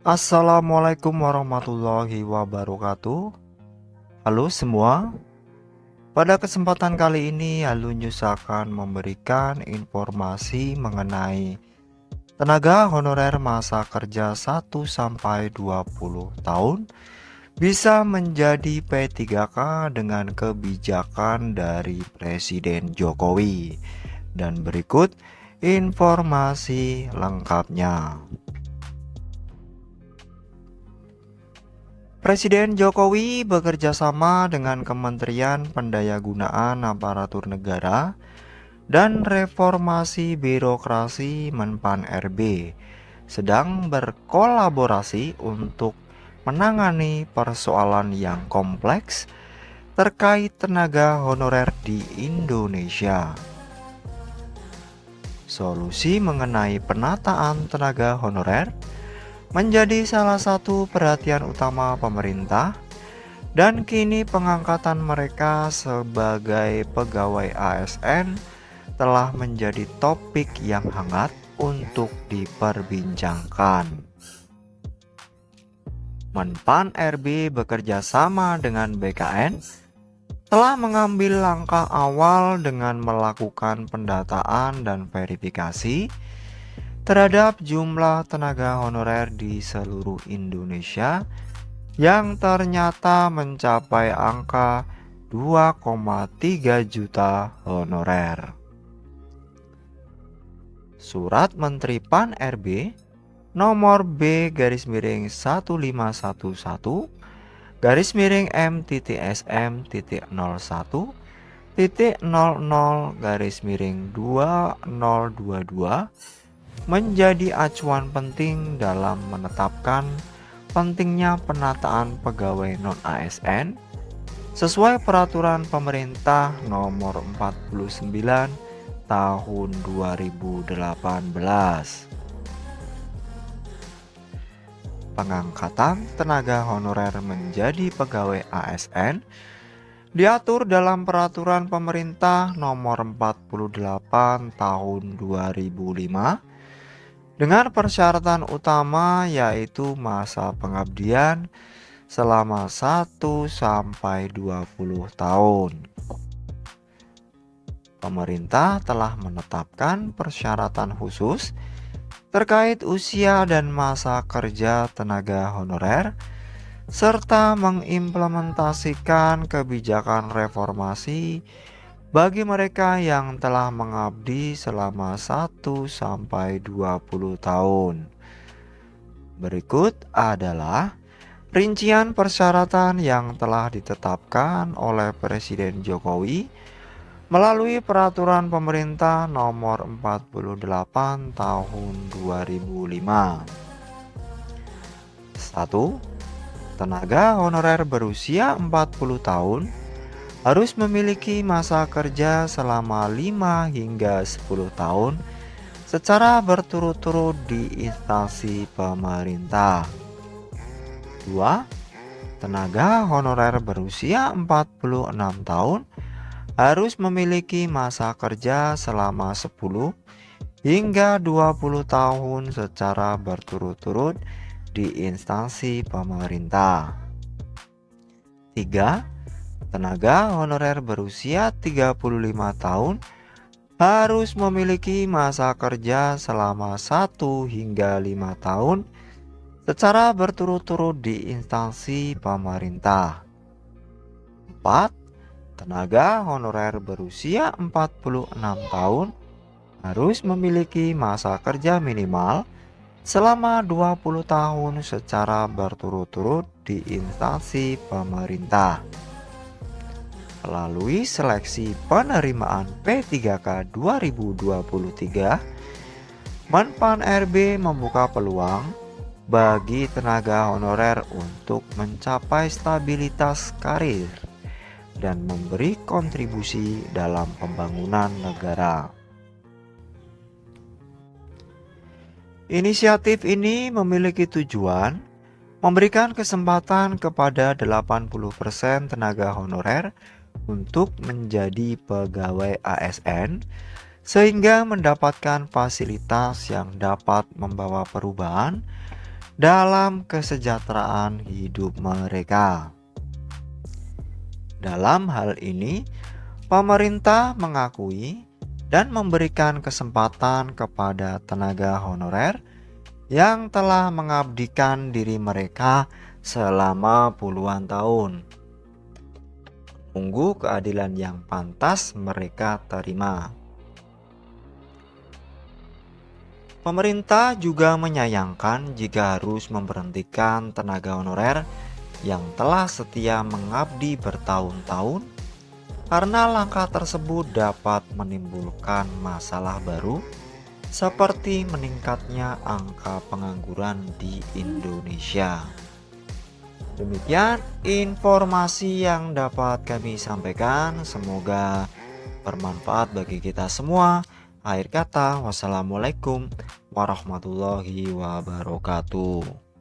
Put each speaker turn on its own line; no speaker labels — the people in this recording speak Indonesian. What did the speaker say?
Assalamualaikum warahmatullahi wabarakatuh. Halo semua, pada kesempatan kali ini News akan memberikan informasi mengenai tenaga honorer masa kerja 1-20 tahun bisa menjadi P3K dengan kebijakan dari Presiden Jokowi. Dan berikut informasi lengkapnya. Presiden Jokowi bekerja sama dengan Kementerian Pendayagunaan Aparatur Negara dan Reformasi Birokrasi Menpan RB sedang berkolaborasi untuk menangani persoalan yang kompleks terkait tenaga honorer di Indonesia. Solusi mengenai penataan tenaga honorer menjadi salah satu perhatian utama pemerintah, dan kini pengangkatan mereka sebagai pegawai ASN telah menjadi topik yang hangat untuk diperbincangkan. Menpan RB bekerja sama dengan BKN telah mengambil langkah awal dengan melakukan pendataan dan verifikasi terhadap jumlah tenaga honorer di seluruh Indonesia yang ternyata mencapai angka 2,3 juta honorer. Surat Menteri Pan RB nomor B-M-11-00-M-M-00-2022 menjadi acuan penting dalam menetapkan pentingnya penataan pegawai non-ASN sesuai peraturan pemerintah nomor 49 tahun 2018. Pengangkatan tenaga honorer menjadi pegawai ASN diatur dalam peraturan pemerintah nomor 48 tahun 2005 dengan persyaratan utama yaitu masa pengabdian selama 1-20 tahun. Pemerintah telah menetapkan persyaratan khusus terkait usia dan masa kerja tenaga honorer serta mengimplementasikan kebijakan reformasi bagi mereka yang telah mengabdi selama 1-20 tahun. Berikut adalah rincian persyaratan yang telah ditetapkan oleh Presiden Jokowi melalui peraturan pemerintah nomor 48 tahun 2005. 1. Tenaga honorer berusia 40 tahun harus memiliki masa kerja selama 5 hingga 10 tahun secara berturut-turut di instansi pemerintah. 2. Tenaga honorer berusia 46 tahun harus memiliki masa kerja selama 10 hingga 20 tahun secara berturut-turut di instansi pemerintah. 3. Tenaga honorer berusia 35 tahun harus memiliki masa kerja selama 1 hingga 5 tahun secara berturut-turut di instansi pemerintah. 4. Tenaga honorer berusia 46 tahun harus memiliki masa kerja minimal selama 20 tahun secara berturut-turut di instansi pemerintah. Melalui seleksi penerimaan P3K 2023, Menpan RB membuka peluang bagi tenaga honorer untuk mencapai stabilitas karir dan memberi kontribusi dalam pembangunan negara. Inisiatif ini memiliki tujuan memberikan kesempatan kepada 80% tenaga honorer untuk menjadi pegawai ASN sehingga mendapatkan fasilitas yang dapat membawa perubahan dalam kesejahteraan hidup mereka. Dalam hal ini, pemerintah mengakui dan memberikan kesempatan kepada tenaga honorer yang telah mengabdikan diri mereka selama puluhan tahun, menunggu keadilan yang pantas mereka terima. Pemerintah juga menyayangkan jika harus memberhentikan tenaga honorer yang telah setia mengabdi bertahun-tahun, karena langkah tersebut dapat menimbulkan masalah baru seperti meningkatnya angka pengangguran di Indonesia. Demikian informasi yang dapat kami sampaikan, semoga bermanfaat bagi kita semua. Akhir kata, wassalamualaikum warahmatullahi wabarakatuh.